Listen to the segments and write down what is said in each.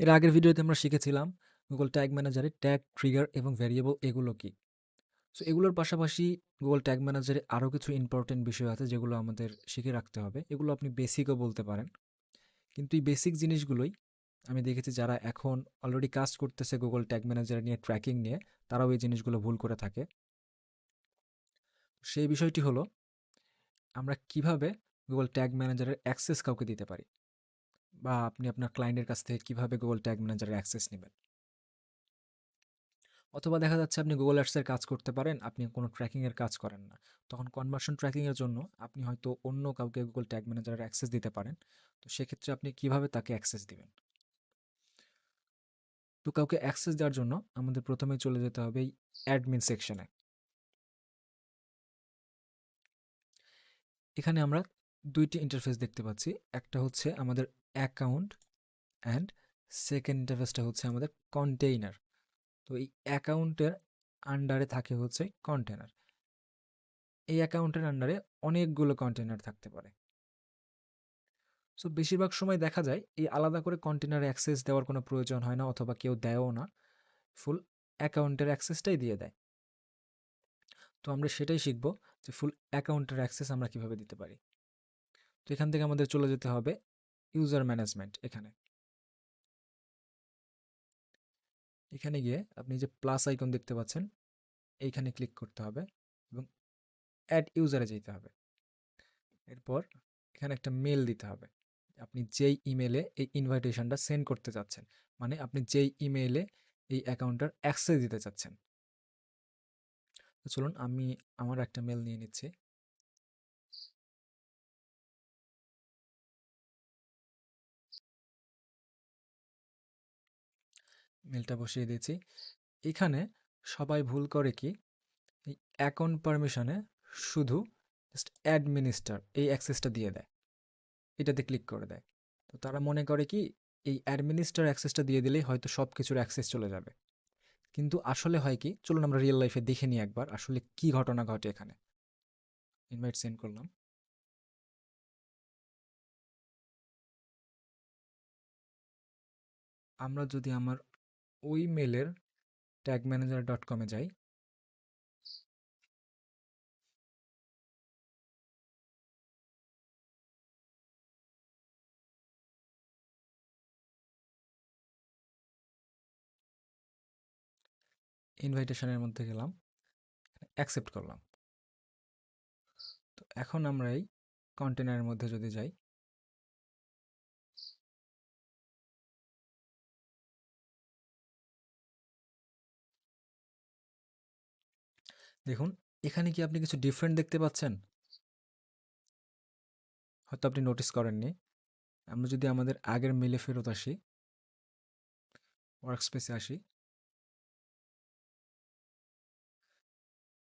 এর আগের ভিডিওতে আমরা শিখেছিলাম গুগল ট্যাগ ম্যানেজারে ট্যাগ, ট্রিগার এবং ভ্যারিয়েবল এগুলো কি। সো এগুলোর পাশাপাশি গুগল ট্যাগ ম্যানেজারে আরও কিছু ইম্পর্টেন্ট বিষয় আছে যেগুলো আমাদের শিখে রাখতে হবে। এগুলো আপনি বেসিকও বলতে পারেন। কিন্তু এই বেসিক জিনিসগুলোই আমি দেখেছি যারা এখন অলরেডি কাজ করতেছে গুগল ট্যাগ ম্যানেজার নিয়ে, ট্র্যাকিং নিয়ে, তারাও এই জিনিসগুলো ভুল করে থাকে। সেই বিষয়টি হলো আমরা কিভাবে গুগল ট্যাগ ম্যানেজারের অ্যাক্সেস কাউকে দিতে পারি, বা আপনি আপনার ক্লায়েন্টের কাছ থেকে কিভাবে গুগল ট্যাগ ম্যানেজারের অ্যাক্সেস নেবেন। অথবা দেখা যাচ্ছে আপনি গুগল অ্যাডসের কাজ করতে পারেন, আপনি কোনো ট্র্যাকিংয়ের কাজ করেন না। তখন কনভার্সন ট্র্যাকিংয়ের জন্য আপনি হয়তো অন্য কাউকে গুগল ট্যাগ ম্যানেজারের অ্যাক্সেস দিতে পারেন। তো সেক্ষেত্রে আপনি কিভাবে তাকে অ্যাক্সেস দিবেন? তো কাউকে অ্যাক্সেস দেওয়ার জন্য আমাদের প্রথমে চলে যেতে হবে এই অ্যাডমিন সেকশনে। এখানে আমরা দুইটি ইন্টারফেস দেখতে পাচ্ছি। একটা হচ্ছে আমাদের অ্যাকাউন্ট, অ্যান্ড সেকেন্ড ইন্টারফেসটা হচ্ছে আমাদের কন্টেইনার। তো এই অ্যাকাউন্টের আন্ডারে থাকে হচ্ছে কন্টেনার। এই অ্যাকাউন্টের আন্ডারে অনেকগুলো কন্টেনার থাকতে পারে। সো বেশিরভাগ সময় দেখা যায় এই আলাদা করে কন্টেনার অ্যাক্সেস দেওয়ার কোনো প্রয়োজন হয় না, অথবা কেউ দেয়ও না, ফুল অ্যাকাউন্টের অ্যাক্সেসটাই দিয়ে দেয়। তো আমরা সেটাই শিখব যে ফুল অ্যাকাউন্টের অ্যাক্সেস আমরা কিভাবে দিতে পারি। তো এখান থেকে আমাদের চলে যেতে হবে ইউজার ম্যানেজমেন্ট। এখানে গিয়ে আপনি যে প্লাস আইকন দেখতে পাচ্ছেন, এইখানে ক্লিক করতে হবে এবং অ্যাড ইউজারে যেতে হবে। এরপর এখানে একটা মেল দিতে হবে, আপনি যেই ইমেলে এই ইনভাইটেশনটা সেন্ড করতে চাচ্ছেন, মানে আপনি যেই ইমেইলে এই অ্যাকাউন্টটার অ্যাক্সেস দিতে চাচ্ছেন। তো চলুন আমি আমার একটা মেল নিয়ে নিচ্ছি। মেলটা বসিয়ে দিয়েছি। এখানে সবাই ভুল করে কি, এই অ্যাকাউন্ট পারমিশনে শুধু জাস্ট অ্যাডমিনিস্টার এই অ্যাক্সেসটা দিয়ে দেয়, এটাতে ক্লিক করে দেয়। তো তারা মনে করে কি এই অ্যাডমিনিস্টার অ্যাক্সেসটা দিয়ে দিলেই হয়তো সব কিছুর অ্যাক্সেস চলে যাবে। কিন্তু আসলে হয় কি, চলুন আমরা রিয়েল লাইফে দেখে নিই একবার আসলে কি ঘটনা ঘটে এখানে। ইনভাইট সেন্ড করলাম। আমরা যদি আমার ওই মেলের tagmanager.com-এ যাই, ইনভাইটেশনের মধ্যে গেলাম, অ্যাকসেপ্ট করলাম। তো এখন আমরা এই কন্টেনারের মধ্যে যদি যাই, দেখুন এখানে কি আপনি কিছু ডিফারেন্ট দেখতে পাচ্ছেন? হয়তো আপনি নোটিস করেননি। আমরা যদি আমাদের আগের মেলে ফেরত আসি, ওয়ার্কস্পেসে আসি,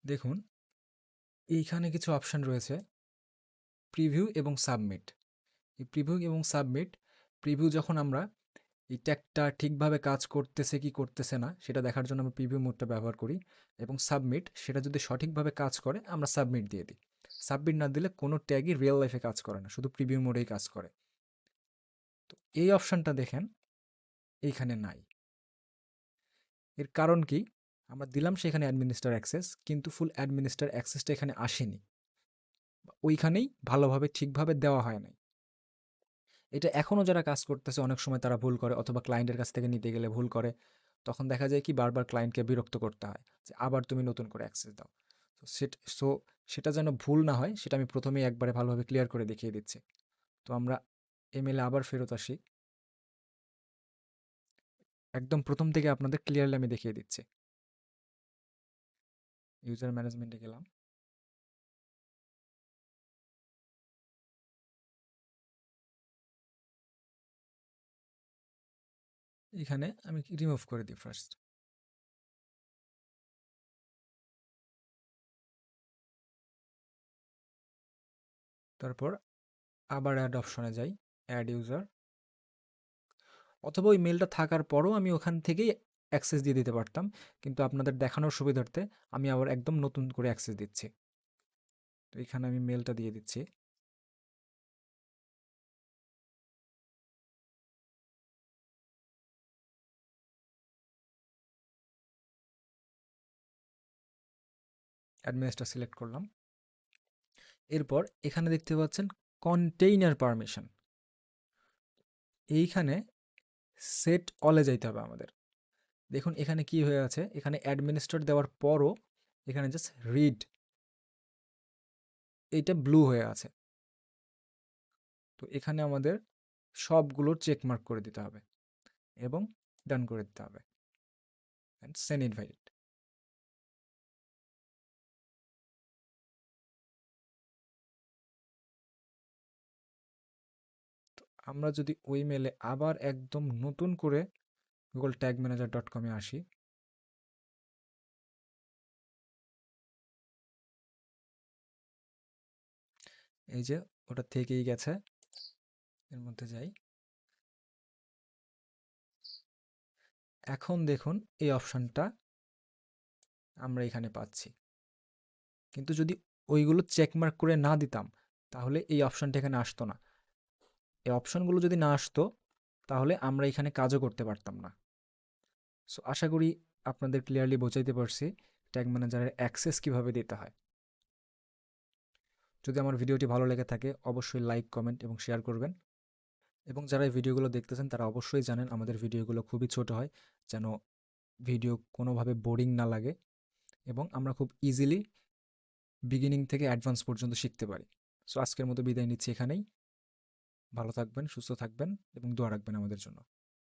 দেখুন এইখানে কিছু অপশান রয়েছে, প্রিভিউ এবং সাবমিট। এই প্রিভিউ এবং সাবমিট, প্রিভিউ যখন আমরা এই ট্যাগটা ঠিকভাবে কাজ করতেছে কি করতেছে না সেটা দেখার জন্য আমরা প্রিভিউ মোডটা ব্যবহার করি, এবং সাবমিট, সেটা যদি সঠিকভাবে কাজ করে আমরা সাবমিট দিয়ে দিই। সাবমিট না দিলে কোনো ট্যাগই রিয়েল লাইফে কাজ করে না, শুধু প্রিভিউ মোডেই কাজ করে। তো এই অপশানটা দেখেন এইখানে নাই। এর কারণ কি, আমরা দিলাম সেখানে অ্যাডমিনিস্টার অ্যাক্সেস, কিন্তু ফুল অ্যাডমিনিস্টার অ্যাক্সেসটা এখানে আসেনি, ওইখানেই ভালোভাবে ঠিকভাবে দেওয়া হয় নাই। এটা এখনও যারা কাজ করতেছে অনেক সময় তারা ভুল করে, অথবা ক্লায়েন্টের কাছ থেকে নিতে গেলে ভুল করে। তখন দেখা যায় কি বারবার ক্লায়েন্টকে বিরক্ত করতে হয় যে আবার তুমি নতুন করে অ্যাক্সেস দাও। সো সেটা যেন ভুল না হয় সেটা আমি প্রথমেই একবারে ভালোভাবে ক্লিয়ার করে দেখিয়ে দিচ্ছি। তো আমরা ইমেলে আবার ফেরত আসি, একদম প্রথম থেকে আপনাদের ক্লিয়ারলি আমি দেখিয়ে দিচ্ছি। ইউজার ম্যানেজমেন্টে গেলাম, এখানে আমি রিমুভ করে দিই ফার্স্ট। তারপর আবার অ্যাড অপশনে যাই, অ্যাড ইউজার। অথবা ওই মেলটা থাকার পরও আমি ওখান থেকেই অ্যাক্সেস দিয়ে দিতে পারতাম, কিন্তু আপনাদের দেখানোর সুবিধার্থে আমি আবার একদম নতুন করে অ্যাক্সেস দিচ্ছি। তো এখানে আমি মেলটা দিয়ে দিচ্ছি। অ্যাডমিনিস্ট্রেটর সিলেক্ট করলাম। এরপর এখানে দেখতে পাচ্ছেন কন্টেইনার পারমিশন, এইখানে সেট অলে যাইতে হবে আমাদের। দেখুন এখানে কি হয়ে আছে, এখানে অ্যাডমিনিস্ট্রেটর দেওয়ার পরও এখানে জাস্ট রিড এইটা ব্লু হয়ে আছে। তো এখানে আমাদের সবগুলো চেক মার্ক করে দিতে হবে এবং ডান করে দিতে হবে অ্যান্ড সেন্ড ইনভাইট। আমরা যদি ওই মেলে আবার একদম নতুন করে গুগল ট্যাগ ম্যানেজার .com-এ আসি, এই যে ওটা থেকেই গেছে, এর মধ্যে যাই। এখন দেখুন এই অপশানটা আমরা এখানে পাচ্ছি, কিন্তু যদি ওইগুলো চেকমার্ক করে না দিতাম তাহলে এই অপশানটা এখানে আসতো না। এই অপশানগুলো যদি না আসতো তাহলে আমরা এখানে কাজও করতে পারতাম না। সো আশা করি আপনাদের ক্লিয়ারলি বোঝাইতে পারছি ট্যাগ ম্যানেজারের অ্যাক্সেস কীভাবে দিতে হয়। যদি আমার ভিডিওটি ভালো লেগে থাকে অবশ্যই লাইক, কমেন্ট এবং শেয়ার করবেন। এবং যারা এই ভিডিওগুলো দেখতেছেন তারা অবশ্যই জানেন আমাদের ভিডিওগুলো খুবই ছোট হয়, যেন ভিডিও কোনোভাবে বোরিং না লাগে এবং আমরা খুব ইজিলি বিগিনিং থেকে অ্যাডভান্স পর্যন্ত শিখতে পারি। সো আজকের মতো বিদায় নিচ্ছি এখানেই। ভালো থাকবেন, সুস্থ থাকবেন এবং দোয়া রাখবেন আমাদের জন্য।